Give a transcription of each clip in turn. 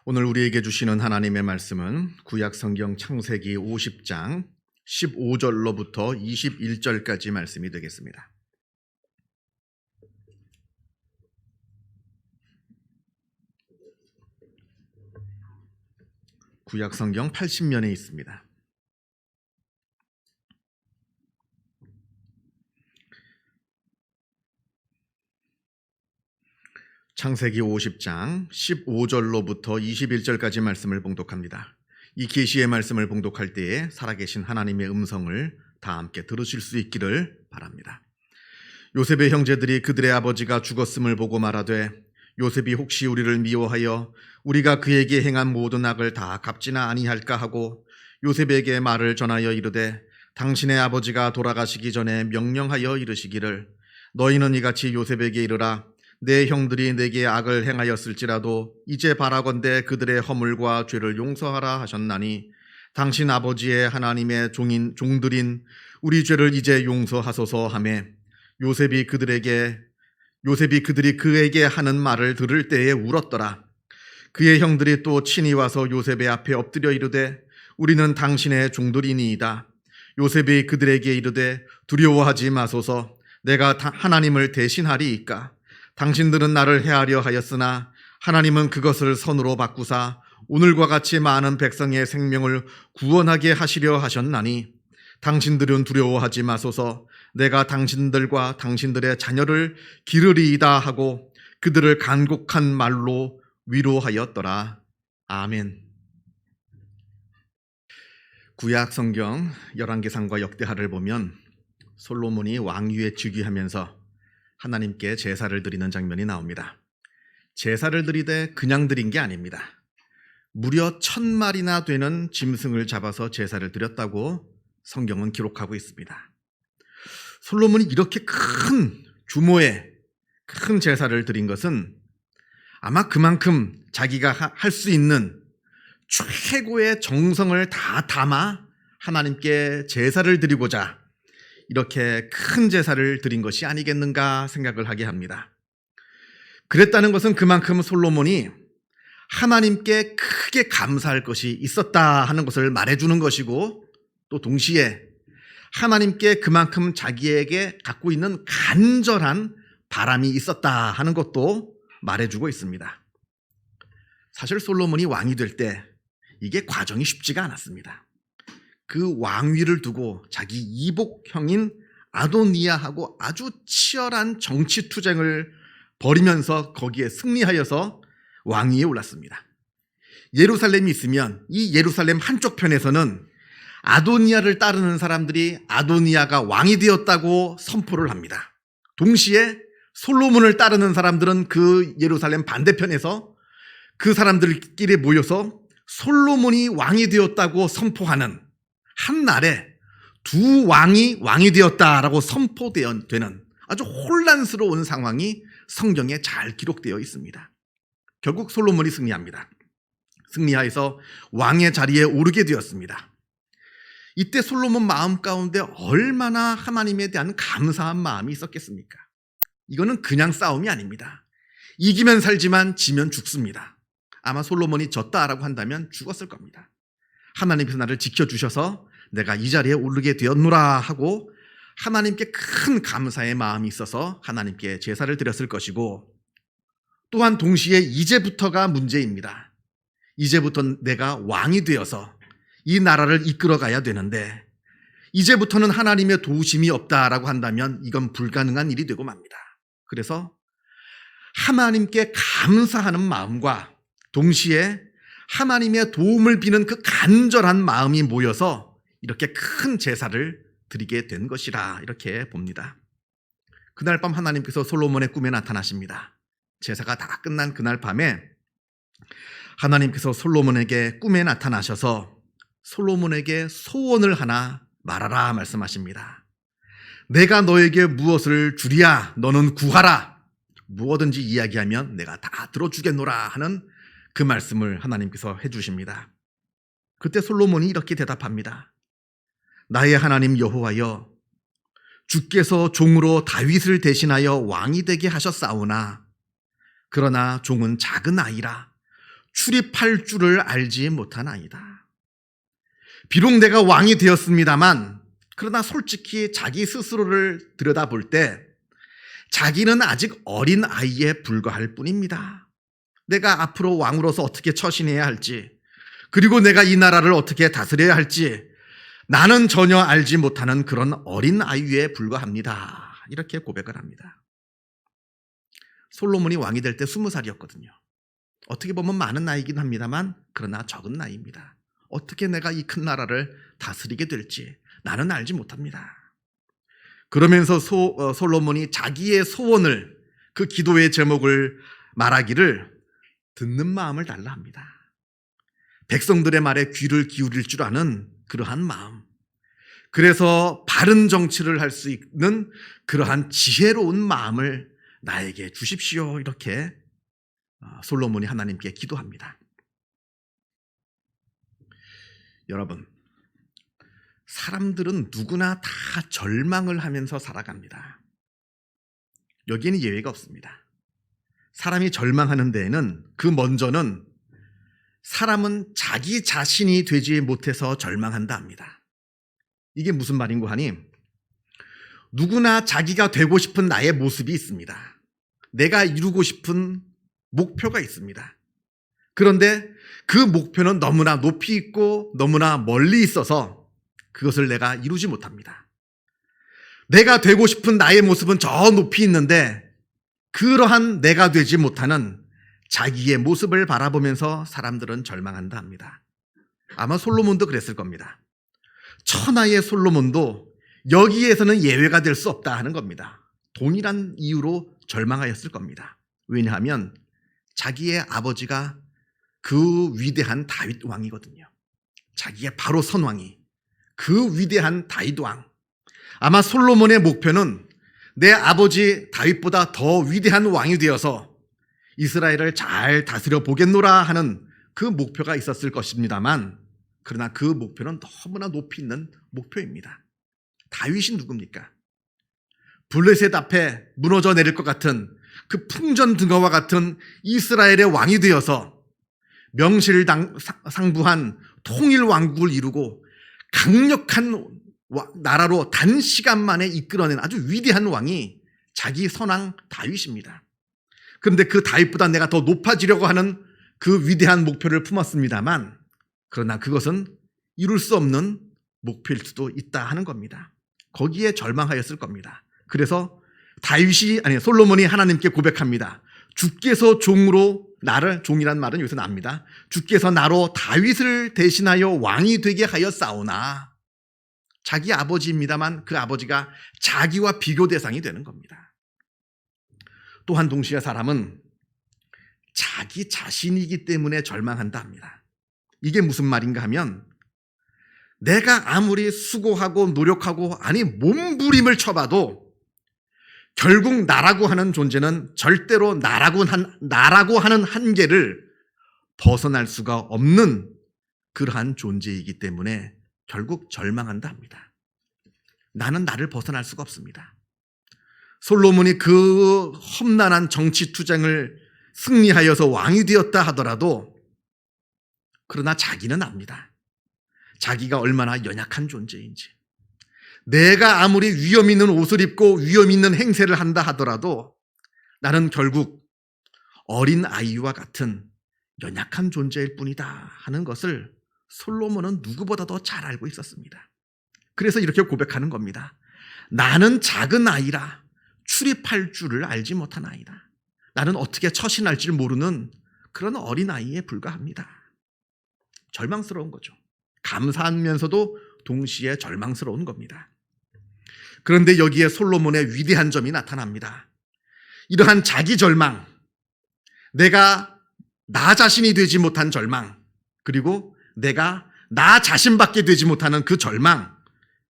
오늘 우리에게 주시는 하나님의 말씀은 구약 성경 창세기 50장 15절로부터 21절까지 말씀이 되겠습니다. 구약 성경 80면에 있습니다. 창세기 50장 15절로부터 21절까지 말씀을 봉독합니다. 이 계시의 말씀을 봉독할 때에 살아계신 하나님의 음성을 다 함께 들으실 수 있기를 바랍니다. 요셉의 형제들이 그들의 아버지가 죽었음을 보고 말하되 요셉이 혹시 우리를 미워하여 우리가 그에게 행한 모든 악을 다 갚지나 아니할까 하고 요셉에게 말을 전하여 이르되 당신의 아버지가 돌아가시기 전에 명령하여 이르시기를 너희는 이같이 요셉에게 이르라 내 형들이 내게 악을 행하였을지라도 이제 바라건대 그들의 허물과 죄를 용서하라 하셨나니 당신 아버지의 하나님의 종들인 우리 죄를 이제 용서하소서 하매 요셉이 그들이 그에게 하는 말을 들을 때에 울었더라. 그의 형들이 또 친히 와서 요셉의 앞에 엎드려 이르되 우리는 당신의 종들이니이다. 요셉이 그들에게 이르되 두려워하지 마소서 내가 하나님을 대신하리이까. 당신들은 나를 해하려 하였으나 하나님은 그것을 선으로 바꾸사 오늘과 같이 많은 백성의 생명을 구원하게 하시려 하셨나니 당신들은 두려워하지 마소서 내가 당신들과 당신들의 자녀를 기르리이다 하고 그들을 간곡한 말로 위로하였더라. 아멘. 구약 성경 열왕기상과 역대하를 보면 솔로몬이 왕위에 즉위하면서 하나님께 제사를 드리는 장면이 나옵니다. 제사를 드리되 그냥 드린 게 아닙니다. 무려 1000마리나 되는 짐승을 잡아서 제사를 드렸다고 성경은 기록하고 있습니다. 솔로몬이 이렇게 큰 규모의 큰 제사를 드린 것은 아마 그만큼 자기가 할 수 있는 최고의 정성을 다 담아 하나님께 제사를 드리고자 이렇게 큰 제사를 드린 것이 아니겠는가 생각을 하게 합니다. 그랬다는 것은 그만큼 솔로몬이 하나님께 크게 감사할 것이 있었다 하는 것을 말해주는 것이고 또 동시에 하나님께 그만큼 자기에게 갖고 있는 간절한 바람이 있었다 하는 것도 말해주고 있습니다. 사실 솔로몬이 왕이 될 때 이게 과정이 쉽지가 않았습니다. 그 왕위를 두고 자기 이복형인 아도니아하고 아주 치열한 정치 투쟁을 벌이면서 거기에 승리하여서 왕위에 올랐습니다. 예루살렘이 있으면 이 예루살렘 한쪽 편에서는 아도니아를 따르는 사람들이 아도니아가 왕이 되었다고 선포를 합니다. 동시에 솔로몬을 따르는 사람들은 그 예루살렘 반대편에서 그 사람들끼리 모여서 솔로몬이 왕이 되었다고 선포하는 한날에 두 왕이 왕이 되었다라고 선포되는 아주 혼란스러운 상황이 성경에 잘 기록되어 있습니다. 결국 솔로몬이 승리합니다. 승리하여서 왕의 자리에 오르게 되었습니다. 이때 솔로몬 마음 가운데 얼마나 하나님에 대한 감사한 마음이 있었겠습니까? 이거는 그냥 싸움이 아닙니다. 이기면 살지만 지면 죽습니다. 아마 솔로몬이 졌다라고 한다면 죽었을 겁니다. 하나님께서 나를 지켜주셔서 내가 이 자리에 오르게 되었노라 하고 하나님께 큰 감사의 마음이 있어서 하나님께 제사를 드렸을 것이고 또한 동시에 이제부터가 문제입니다. 이제부터 내가 왕이 되어서 이 나라를 이끌어가야 되는데 이제부터는 하나님의 도우심이 없다라고 한다면 이건 불가능한 일이 되고 맙니다. 그래서 하나님께 감사하는 마음과 동시에 하나님의 도움을 비는 그 간절한 마음이 모여서 이렇게 큰 제사를 드리게 된 것이라 이렇게 봅니다. 그날 밤 하나님께서 솔로몬의 꿈에 나타나십니다. 제사가 다 끝난 그날 밤에 하나님께서 솔로몬에게 꿈에 나타나셔서 솔로몬에게 소원을 하나 말하라 말씀하십니다. 내가 너에게 무엇을 주랴 너는 구하라. 무엇든지 이야기하면 내가 다 들어주겠노라 하는 그 말씀을 하나님께서 해주십니다. 그때 솔로몬이 이렇게 대답합니다. 나의 하나님 여호와여 주께서 종으로 다윗을 대신하여 왕이 되게 하셨사오나 그러나 종은 작은 아이라 출입할 줄을 알지 못하나이다. 비록 내가 왕이 되었습니다만 그러나 솔직히 자기 스스로를 들여다볼 때 자기는 아직 어린 아이에 불과할 뿐입니다. 내가 앞으로 왕으로서 어떻게 처신해야 할지, 그리고 내가 이 나라를 어떻게 다스려야 할지 나는 전혀 알지 못하는 그런 어린 아이에 불과합니다. 이렇게 고백을 합니다. 솔로몬이 왕이 될 때 20살이었거든요. 어떻게 보면 많은 나이긴 합니다만 그러나 적은 나이입니다. 어떻게 내가 이 큰 나라를 다스리게 될지 나는 알지 못합니다. 그러면서 솔로몬이 자기의 소원을, 그 기도의 제목을 말하기를 듣는 마음을 달라 합니다. 백성들의 말에 귀를 기울일 줄 아는 그러한 마음, 그래서 바른 정치를 할 수 있는 그러한 지혜로운 마음을 나에게 주십시오. 이렇게 솔로몬이 하나님께 기도합니다. 여러분, 사람들은 누구나 다 절망을 하면서 살아갑니다. 여기에는 예외가 없습니다. 사람이 절망하는 데에는 그 먼저는 사람은 자기 자신이 되지 못해서 절망한다 합니다. 이게 무슨 말인고 하니, 누구나 자기가 되고 싶은 나의 모습이 있습니다. 내가 이루고 싶은 목표가 있습니다. 그런데 그 목표는 너무나 높이 있고 너무나 멀리 있어서 그것을 내가 이루지 못합니다. 내가 되고 싶은 나의 모습은 저 높이 있는데 그러한 내가 되지 못하는 자기의 모습을 바라보면서 사람들은 절망한다 합니다. 아마 솔로몬도 그랬을 겁니다. 천하의 솔로몬도 여기에서는 예외가 될 수 없다 하는 겁니다. 동일한 이유로 절망하였을 겁니다. 왜냐하면 자기의 아버지가 그 위대한 다윗 왕이거든요. 자기의 바로 선왕이, 그 위대한 다윗 왕. 아마 솔로몬의 목표는 내 아버지 다윗보다 더 위대한 왕이 되어서 이스라엘을 잘 다스려 보겠노라 하는 그 목표가 있었을 것입니다만, 그러나 그 목표는 너무나 높이 있는 목표입니다. 다윗이 누굽니까? 블레셋 앞에 무너져 내릴 것 같은 그 풍전등화와 같은 이스라엘의 왕이 되어서 명실상부한 통일 왕국을 이루고 강력한 나라로 단시간 만에 이끌어낸 아주 위대한 왕이 자기 선왕 다윗입니다. 그런데 그 다윗보다 내가 더 높아지려고 하는 그 위대한 목표를 품었습니다만, 그러나 그것은 이룰 수 없는 목표일 수도 있다 하는 겁니다. 거기에 절망하였을 겁니다. 그래서 솔로몬이 하나님께 고백합니다. 주께서 종으로 나를, 종이란 말은 여기서 납니다. 주께서 나로 다윗을 대신하여 왕이 되게 하였사오나. 자기 아버지입니다만 그 아버지가 자기와 비교 대상이 되는 겁니다. 또한 동시에 사람은 자기 자신이기 때문에 절망한다 합니다. 이게 무슨 말인가 하면, 내가 아무리 수고하고 노력하고 몸부림을 쳐봐도 결국 나라고 하는 존재는 절대로 나라고 하는 한계를 벗어날 수가 없는 그러한 존재이기 때문에 결국 절망한다 합니다. 나는 나를 벗어날 수가 없습니다. 솔로몬이 그 험난한 정치 투쟁을 승리하여서 왕이 되었다 하더라도, 그러나 자기는 압니다. 자기가 얼마나 연약한 존재인지. 내가 아무리 위험 있는 옷을 입고 위험 있는 행세를 한다 하더라도 나는 결국 어린 아이와 같은 연약한 존재일 뿐이다 하는 것을 솔로몬은 누구보다도 잘 알고 있었습니다. 그래서 이렇게 고백하는 겁니다. 나는 작은 아이라 출입할 줄을 알지 못한 아이다. 나는 어떻게 처신할 줄 모르는 그런 어린 아이에 불과합니다. 절망스러운 거죠. 감사하면서도 동시에 절망스러운 겁니다. 그런데 여기에 솔로몬의 위대한 점이 나타납니다. 이러한 자기 절망, 내가 나 자신이 되지 못한 절망, 그리고 내가 나 자신밖에 되지 못하는 그 절망,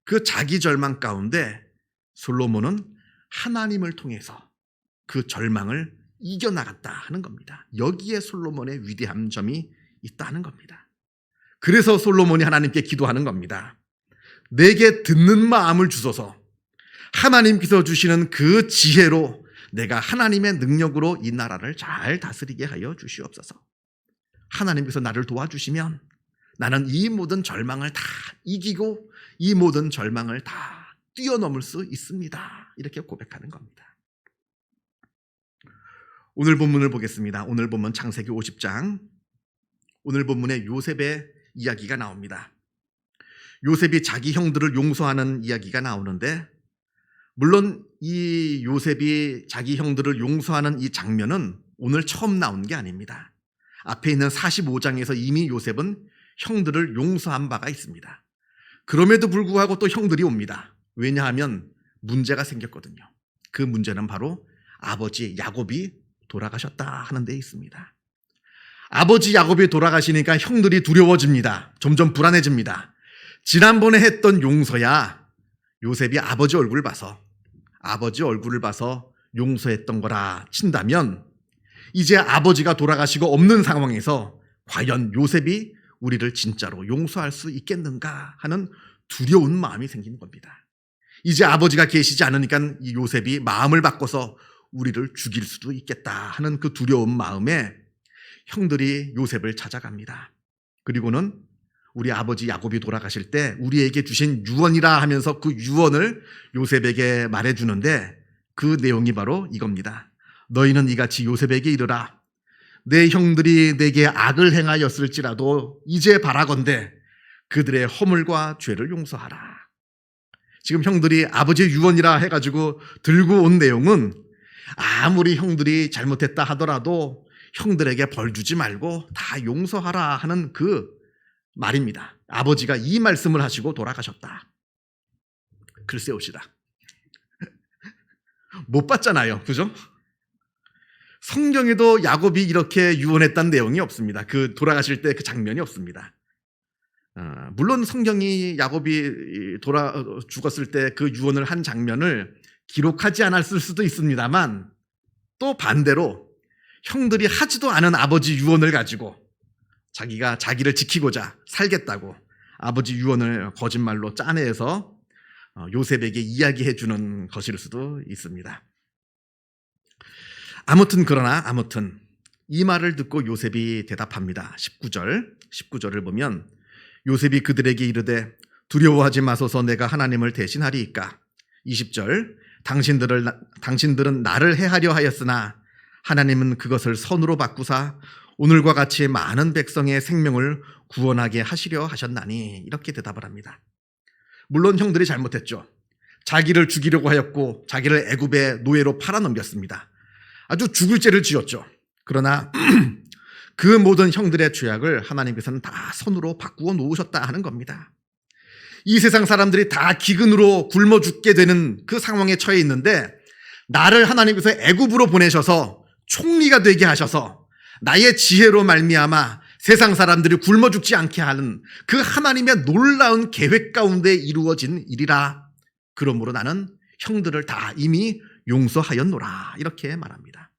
그 자기 절망 가운데 솔로몬은 하나님을 통해서 그 절망을 이겨나갔다 하는 겁니다. 여기에 솔로몬의 위대한 점이 있다는 겁니다. 그래서 솔로몬이 하나님께 기도하는 겁니다. 내게 듣는 마음을 주소서. 하나님께서 주시는 그 지혜로 내가 하나님의 능력으로 이 나라를 잘 다스리게 하여 주시옵소서. 하나님께서 나를 도와주시면 나는 이 모든 절망을 다 이기고 이 모든 절망을 다 뛰어넘을 수 있습니다. 이렇게 고백하는 겁니다. 오늘 본문을 보겠습니다. 오늘 본문 창세기 50장. 오늘 본문에 요셉의 이야기가 나옵니다. 요셉이 자기 형들을 용서하는 이야기가 나오는데, 물론 이 요셉이 자기 형들을 용서하는 이 장면은 오늘 처음 나온 게 아닙니다. 앞에 있는 45장에서 이미 요셉은 형들을 용서한 바가 있습니다. 그럼에도 불구하고 또 형들이 옵니다. 왜냐하면 문제가 생겼거든요. 그 문제는 바로 아버지 야곱이 돌아가셨다 하는 데 있습니다. 아버지 야곱이 돌아가시니까 형들이 두려워집니다. 점점 불안해집니다. 지난번에 했던 용서야 요셉이 아버지 얼굴을 봐서 용서했던 거라 친다면, 이제 아버지가 돌아가시고 없는 상황에서 과연 요셉이 우리를 진짜로 용서할 수 있겠는가 하는 두려운 마음이 생기는 겁니다. 이제 아버지가 계시지 않으니까 이 요셉이 마음을 바꿔서 우리를 죽일 수도 있겠다 하는 그 두려운 마음에 형들이 요셉을 찾아갑니다. 그리고는 우리 아버지 야곱이 돌아가실 때 우리에게 주신 유언이라 하면서 그 유언을 요셉에게 말해주는데, 그 내용이 바로 이겁니다. 너희는 이같이 요셉에게 이르라. 내 형들이 내게 악을 행하였을지라도 이제 바라건대 그들의 허물과 죄를 용서하라. 지금 형들이 아버지의 유언이라 해가지고 들고 온 내용은, 아무리 형들이 잘못했다 하더라도 형들에게 벌 주지 말고 다 용서하라 하는 그 말입니다. 아버지가 이 말씀을 하시고 돌아가셨다. 글쎄옵시다. 못 봤잖아요. 그죠? 성경에도 야곱이 이렇게 유언했다는 내용이 없습니다. 그 돌아가실 때 그 장면이 없습니다. 물론 성경이 야곱이 죽었을 때 그 유언을 한 장면을 기록하지 않았을 수도 있습니다만, 또 반대로 형들이 하지도 않은 아버지 유언을 가지고 자기가 자기를 지키고자 살겠다고 아버지 유언을 거짓말로 짜내서 요셉에게 이야기해 주는 것일 수도 있습니다. 아무튼 이 말을 듣고 요셉이 대답합니다. 19절을 보면 요셉이 그들에게 이르되 두려워하지 마소서 내가 하나님을 대신하리이까. 20절 당신들은 나를 해하려 하였으나 하나님은 그것을 선으로 바꾸사 오늘과 같이 많은 백성의 생명을 구원하게 하시려 하셨나니. 이렇게 대답을 합니다. 물론 형들이 잘못했죠. 자기를 죽이려고 하였고 자기를 애굽의 노예로 팔아넘겼습니다. 아주 죽을 죄를 지었죠. 그러나 그 모든 형들의 죄악을 하나님께서는 다 선으로 바꾸어 놓으셨다 하는 겁니다. 이 세상 사람들이 다 기근으로 굶어 죽게 되는 그 상황에 처해 있는데, 나를 하나님께서 애굽으로 보내셔서 총리가 되게 하셔서 나의 지혜로 말미암아 세상 사람들이 굶어 죽지 않게 하는 그 하나님의 놀라운 계획 가운데 이루어진 일이라. 그러므로 나는 형들을 다 이미 용서하였노라. 이렇게 말합니다.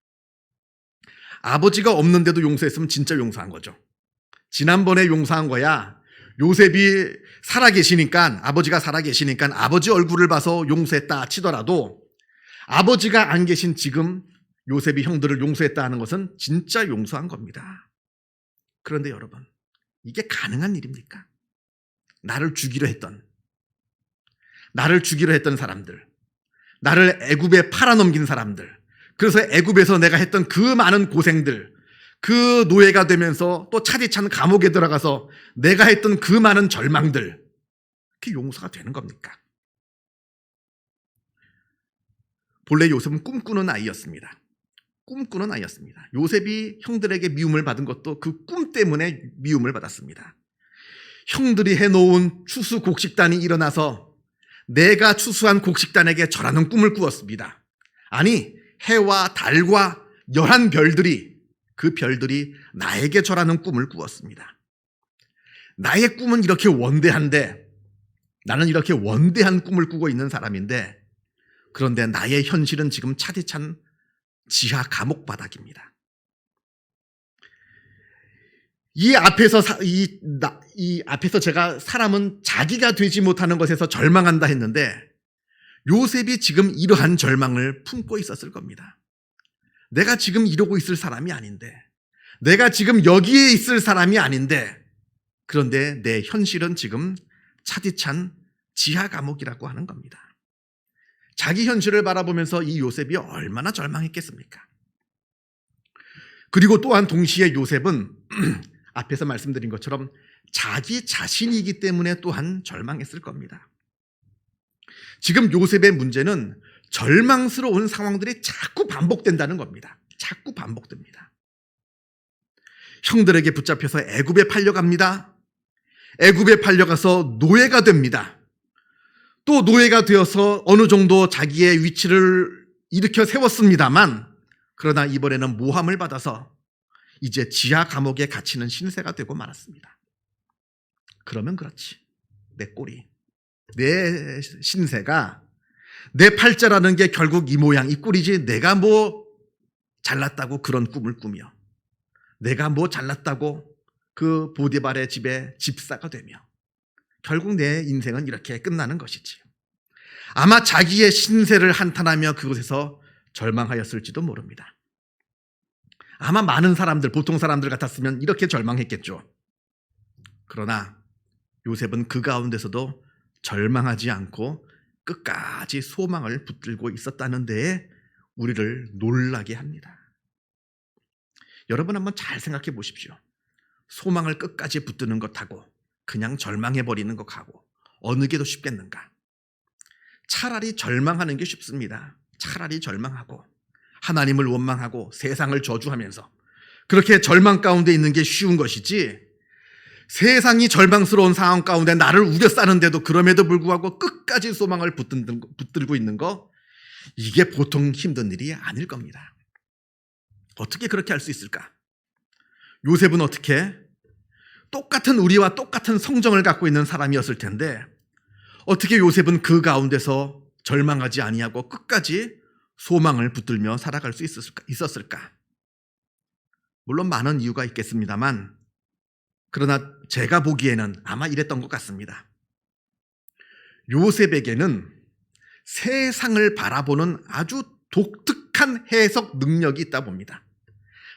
아버지가 없는데도 용서했으면 진짜 용서한 거죠. 지난번에 용서한 거야. 요셉이 살아계시니까, 아버지가 살아계시니까 아버지 얼굴을 봐서 용서했다 치더라도, 아버지가 안 계신 지금 요셉이 형들을 용서했다 하는 것은 진짜 용서한 겁니다. 그런데 여러분, 이게 가능한 일입니까? 나를 죽이려 했던 사람들, 나를 애굽에 팔아넘긴 사람들, 그래서 애굽에서 내가 했던 그 많은 고생들, 그 노예가 되면서 또 차디찬 감옥에 들어가서 내가 했던 그 많은 절망들, 그게 용서가 되는 겁니까? 본래 요셉은 꿈꾸는 아이였습니다. 요셉이 형들에게 미움을 받은 것도 그 꿈 때문에 미움을 받았습니다. 형들이 해놓은 추수 곡식단이 일어나서 내가 추수한 곡식단에게 절하는 꿈을 꾸었습니다. 아니, 해와 달과 11별들이, 그 별들이 나에게 절하는 꿈을 꾸었습니다. 나의 꿈은 이렇게 원대한데, 나는 이렇게 원대한 꿈을 꾸고 있는 사람인데, 그런데 나의 현실은 지금 차디찬 지하 감옥 바닥입니다. 이 앞에서 제가 사람은 자기가 되지 못하는 것에서 절망한다 했는데, 요셉이 지금 이러한 절망을 품고 있었을 겁니다. 내가 지금 이러고 있을 사람이 아닌데, 내가 지금 여기에 있을 사람이 아닌데, 그런데 내 현실은 지금 차디찬 지하 감옥이라고 하는 겁니다. 자기 현실을 바라보면서 이 요셉이 얼마나 절망했겠습니까? 그리고 또한 동시에 요셉은 앞에서 말씀드린 것처럼 자기 자신이기 때문에 또한 절망했을 겁니다. 지금 요셉의 문제는 절망스러운 상황들이 자꾸 반복된다는 겁니다. 자꾸 반복됩니다. 형들에게 붙잡혀서 애굽에 팔려갑니다. 애굽에 팔려가서 노예가 됩니다. 또 노예가 되어서 어느 정도 자기의 위치를 일으켜 세웠습니다만, 그러나 이번에는 모함을 받아서 이제 지하 감옥에 갇히는 신세가 되고 말았습니다. 그러면 그렇지. 내 꼴이, 내 신세가, 내 팔자라는 게 결국 이 모양 이 꼴이지, 내가 뭐 잘났다고 그런 꿈을 꾸며, 내가 뭐 잘났다고 그 보디발의 집에 집사가 되며, 결국 내 인생은 이렇게 끝나는 것이지. 아마 자기의 신세를 한탄하며 그곳에서 절망하였을지도 모릅니다. 아마 많은 사람들, 보통 사람들 같았으면 이렇게 절망했겠죠. 그러나 요셉은 그 가운데서도 절망하지 않고 끝까지 소망을 붙들고 있었다는 데에 우리를 놀라게 합니다. 여러분 한번 잘 생각해 보십시오. 소망을 끝까지 붙드는 것하고 그냥 절망해버리는 것하고 어느 게 더 쉽겠는가? 차라리 절망하는 게 쉽습니다. 차라리 절망하고 하나님을 원망하고 세상을 저주하면서 그렇게 절망 가운데 있는 게 쉬운 것이지, 세상이 절망스러운 상황 가운데 나를 우겨싸는데도 그럼에도 불구하고 끝까지 소망을 붙들고 있는 거, 이게 보통 힘든 일이 아닐 겁니다. 어떻게 그렇게 할 수 있을까? 요셉은 어떻게 똑같은 우리와 똑같은 성정을 갖고 있는 사람이었을 텐데 어떻게 요셉은 그 가운데서 절망하지 아니하고 끝까지 소망을 붙들며 살아갈 수 있었을까? 물론 많은 이유가 있겠습니다만, 그러나 제가 보기에는 아마 이랬던 것 같습니다. 요셉에게는 세상을 바라보는 아주 독특한 해석 능력이 있다 봅니다.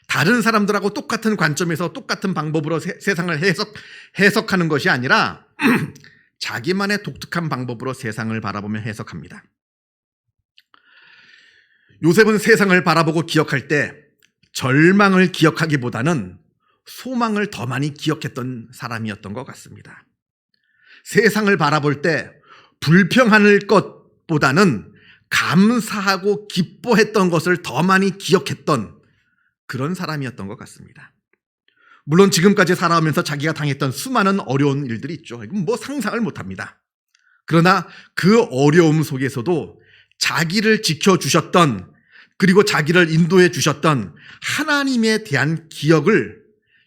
다른 사람들하고 똑같은 관점에서 똑같은 방법으로 세상을 해석하는 것이 아니라 자기만의 독특한 방법으로 세상을 바라보며 해석합니다. 요셉은 세상을 바라보고 기억할 때 절망을 기억하기보다는 소망을 더 많이 기억했던 사람이었던 것 같습니다. 세상을 바라볼 때 불평할 것보다는 감사하고 기뻐했던 것을 더 많이 기억했던 그런 사람이었던 것 같습니다. 물론 지금까지 살아오면서 자기가 당했던 수많은 어려운 일들이 있죠. 이건 뭐 상상을 못합니다. 그러나 그 어려움 속에서도 자기를 지켜주셨던, 그리고 자기를 인도해 주셨던 하나님에 대한 기억을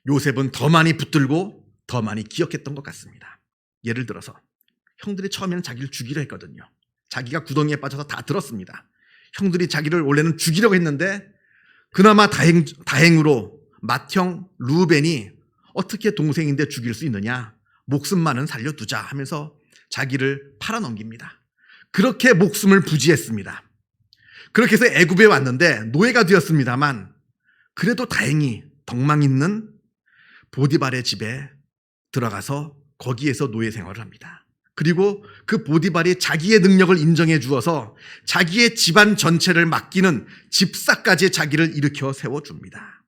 요셉은 더 많이 붙들고 더 많이 기억했던 것 같습니다. 예를 들어서 형들이 처음에는 자기를 죽이려 했거든요. 자기가 구덩이에 빠져서 다 들었습니다. 형들이 자기를 원래는 죽이려고 했는데 그나마 다행으로 맏형 루벤이 어떻게 동생인데 죽일 수 있느냐, 목숨만은 살려두자 하면서 자기를 팔아넘깁니다. 그렇게 목숨을 부지했습니다. 그렇게 해서 애굽에 왔는데 노예가 되었습니다만 그래도 다행히 덕망 있는 보디발의 집에 들어가서 거기에서 노예 생활을 합니다. 그리고 그 보디발이 자기의 능력을 인정해 주어서 자기의 집안 전체를 맡기는 집사까지 자기를 일으켜 세워줍니다.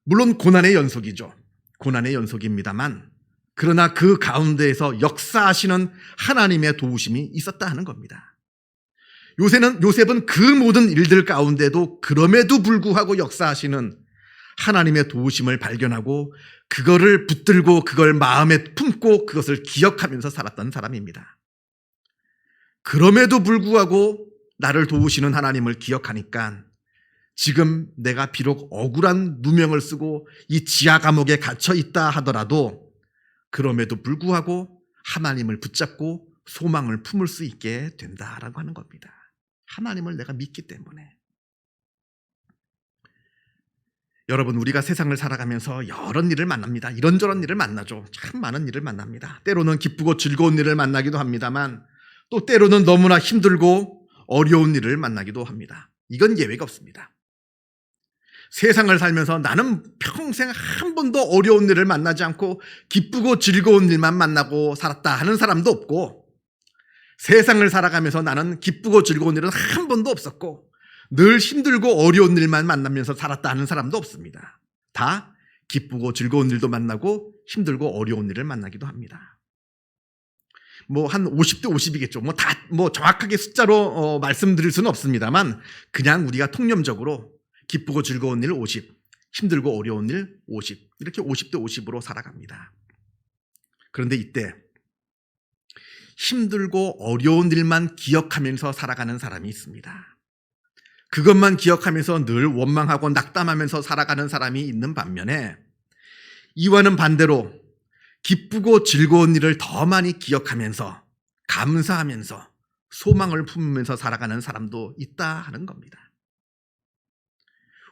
물론 고난의 연속이죠. 고난의 연속입니다만 그러나 그 가운데에서 역사하시는 하나님의 도우심이 있었다 하는 겁니다. 요셉은 그 모든 일들 가운데도 그럼에도 불구하고 역사하시는 하나님의 도우심을 발견하고 그거를 붙들고 그걸 마음에 품고 그것을 기억하면서 살았던 사람입니다. 그럼에도 불구하고 나를 도우시는 하나님을 기억하니까 지금 내가 비록 억울한 누명을 쓰고 이 지하 감옥에 갇혀 있다 하더라도 그럼에도 불구하고 하나님을 붙잡고 소망을 품을 수 있게 된다라고 하는 겁니다. 하나님을 내가 믿기 때문에. 여러분, 우리가 세상을 살아가면서 여러 일을 만납니다. 이런저런 일을 만나죠. 참 많은 일을 만납니다. 때로는 기쁘고 즐거운 일을 만나기도 합니다만 또 때로는 너무나 힘들고 어려운 일을 만나기도 합니다. 이건 예외가 없습니다. 세상을 살면서 나는 평생 한 번도 어려운 일을 만나지 않고 기쁘고 즐거운 일만 만나고 살았다 하는 사람도 없고, 세상을 살아가면서 나는 기쁘고 즐거운 일은 한 번도 없었고 늘 힘들고 어려운 일만 만나면서 살았다 하는 사람도 없습니다. 다 기쁘고 즐거운 일도 만나고 힘들고 어려운 일을 만나기도 합니다. 한 50대 50이겠죠. 정확하게 숫자로 말씀드릴 수는 없습니다만, 그냥 우리가 통념적으로 기쁘고 즐거운 일 50, 힘들고 어려운 일 50, 이렇게 50대 50으로 살아갑니다. 그런데 이때 힘들고 어려운 일만 기억하면서 살아가는 사람이 있습니다. 그것만 기억하면서 늘 원망하고 낙담하면서 살아가는 사람이 있는 반면에, 이와는 반대로 기쁘고 즐거운 일을 더 많이 기억하면서 감사하면서 소망을 품으면서 살아가는 사람도 있다 하는 겁니다.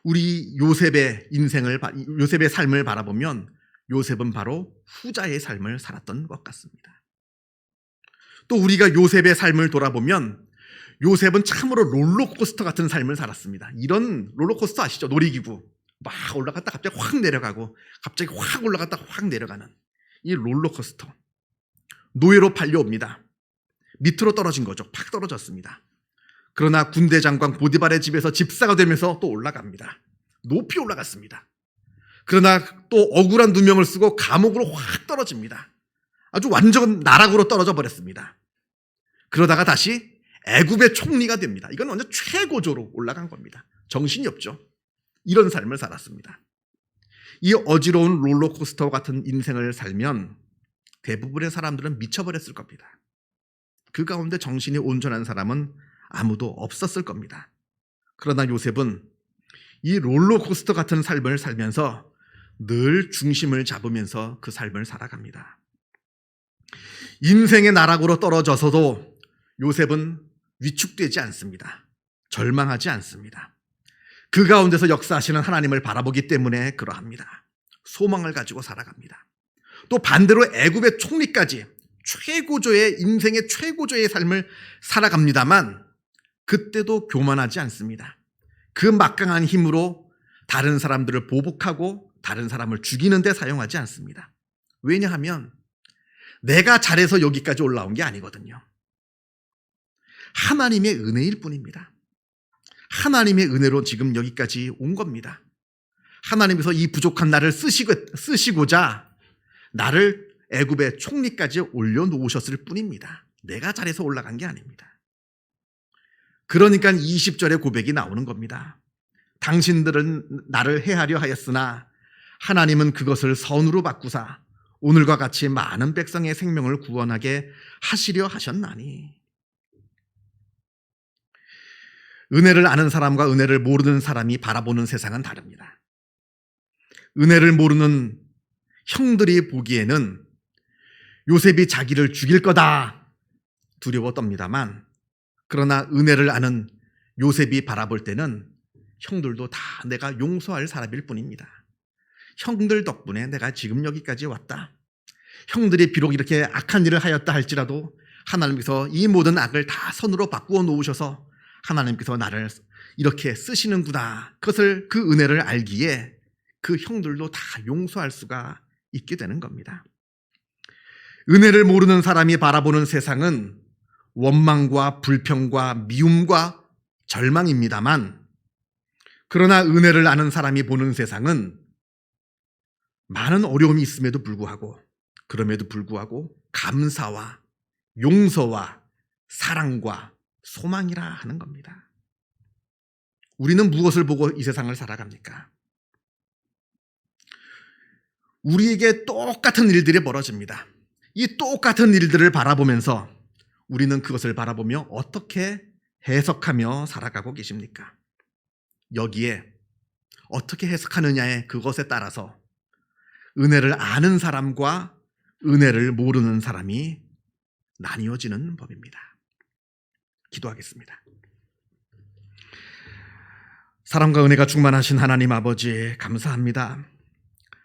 우리 요셉의 삶을 바라보면 요셉은 바로 후자의 삶을 살았던 것 같습니다. 또 우리가 요셉의 삶을 돌아보면 요셉은 참으로 롤러코스터 같은 삶을 살았습니다. 이런 롤러코스터 아시죠? 놀이기구. 막 올라갔다 갑자기 확 내려가고 갑자기 확 올라갔다 확 내려가는 이 롤러코스터. 노예로 팔려옵니다. 밑으로 떨어진 거죠. 팍 떨어졌습니다. 그러나 군대 장관 보디발의 집에서 집사가 되면서 또 올라갑니다. 높이 올라갔습니다. 그러나 또 억울한 누명을 쓰고 감옥으로 확 떨어집니다. 아주 완전 나락으로 떨어져 버렸습니다. 그러다가 다시 애굽의 총리가 됩니다. 이건 완전 최고조로 올라간 겁니다. 정신이 없죠. 이런 삶을 살았습니다. 이 어지러운 롤러코스터 같은 인생을 살면 대부분의 사람들은 미쳐버렸을 겁니다. 그 가운데 정신이 온전한 사람은 아무도 없었을 겁니다. 그러나 요셉은 이 롤러코스터 같은 삶을 살면서 늘 중심을 잡으면서 그 삶을 살아갑니다. 인생의 나락으로 떨어져서도 요셉은 위축되지 않습니다. 절망하지 않습니다. 그 가운데서 역사하시는 하나님을 바라보기 때문에 그러합니다. 소망을 가지고 살아갑니다. 또 반대로 애굽의 총리까지 최고조의 인생의 최고조의 삶을 살아갑니다만 그때도 교만하지 않습니다. 그 막강한 힘으로 다른 사람들을 보복하고 다른 사람을 죽이는 데 사용하지 않습니다. 왜냐하면 내가 잘해서 여기까지 올라온 게 아니거든요. 하나님의 은혜일 뿐입니다. 하나님의 은혜로 지금 여기까지 온 겁니다. 하나님께서 이 부족한 나를 쓰시고자 나를 애굽의 총리까지 올려놓으셨을 뿐입니다. 내가 잘해서 올라간 게 아닙니다. 그러니까 20절의 고백이 나오는 겁니다. 당신들은 나를 해하려 하였으나 하나님은 그것을 선으로 바꾸사 오늘과 같이 많은 백성의 생명을 구원하게 하시려 하셨나니. 은혜를 아는 사람과 은혜를 모르는 사람이 바라보는 세상은 다릅니다. 은혜를 모르는 형들이 보기에는 요셉이 자기를 죽일 거다 두려워 떱니다만, 그러나 은혜를 아는 요셉이 바라볼 때는 형들도 다 내가 용서할 사람일 뿐입니다. 형들 덕분에 내가 지금 여기까지 왔다. 형들이 비록 이렇게 악한 일을 하였다 할지라도 하나님께서 이 모든 악을 다 선으로 바꾸어 놓으셔서 하나님께서 나를 이렇게 쓰시는구나. 그것을 그 은혜를 알기에 그 형들도 다 용서할 수가 있게 되는 겁니다. 은혜를 모르는 사람이 바라보는 세상은 원망과 불평과 미움과 절망입니다만, 그러나 은혜를 아는 사람이 보는 세상은 많은 어려움이 있음에도 불구하고, 그럼에도 불구하고 감사와 용서와 사랑과 소망이라 하는 겁니다. 우리는 무엇을 보고 이 세상을 살아갑니까? 우리에게 똑같은 일들이 벌어집니다. 이 똑같은 일들을 바라보면서 우리는 그것을 바라보며 어떻게 해석하며 살아가고 계십니까? 여기에 어떻게 해석하느냐의 그것에 따라서 은혜를 아는 사람과 은혜를 모르는 사람이 나뉘어지는 법입니다. 기도하겠습니다. 사랑과 은혜가 충만하신 하나님 아버지, 감사합니다.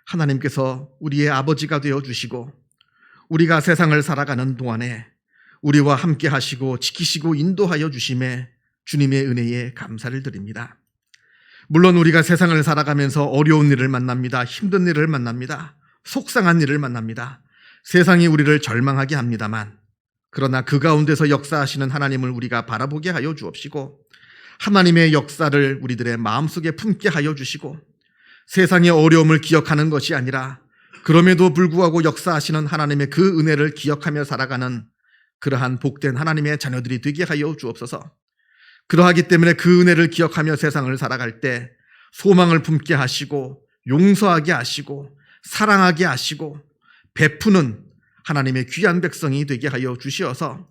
하나님께서 우리의 아버지가 되어주시고 우리가 세상을 살아가는 동안에 우리와 함께 하시고 지키시고 인도하여 주심에 주님의 은혜에 감사를 드립니다. 물론 우리가 세상을 살아가면서 어려운 일을 만납니다. 힘든 일을 만납니다. 속상한 일을 만납니다. 세상이 우리를 절망하게 합니다만, 그러나 그 가운데서 역사하시는 하나님을 우리가 바라보게 하여 주옵시고, 하나님의 역사를 우리들의 마음속에 품게 하여 주시고, 세상의 어려움을 기억하는 것이 아니라 그럼에도 불구하고 역사하시는 하나님의 그 은혜를 기억하며 살아가는 그러한 복된 하나님의 자녀들이 되게 하여 주옵소서. 그러하기 때문에 그 은혜를 기억하며 세상을 살아갈 때 소망을 품게 하시고, 용서하게 하시고, 사랑하게 하시고, 베푸는 하나님의 귀한 백성이 되게 하여 주시어서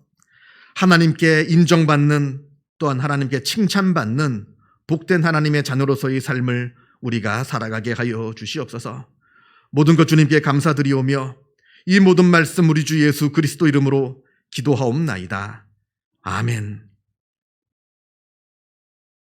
하나님께 인정받는, 또한 하나님께 칭찬받는 복된 하나님의 자녀로서의 삶을 우리가 살아가게 하여 주시옵소서. 모든 것 주님께 감사드리오며 이 모든 말씀 우리 주 예수 그리스도 이름으로 기도하옵나이다. 아멘.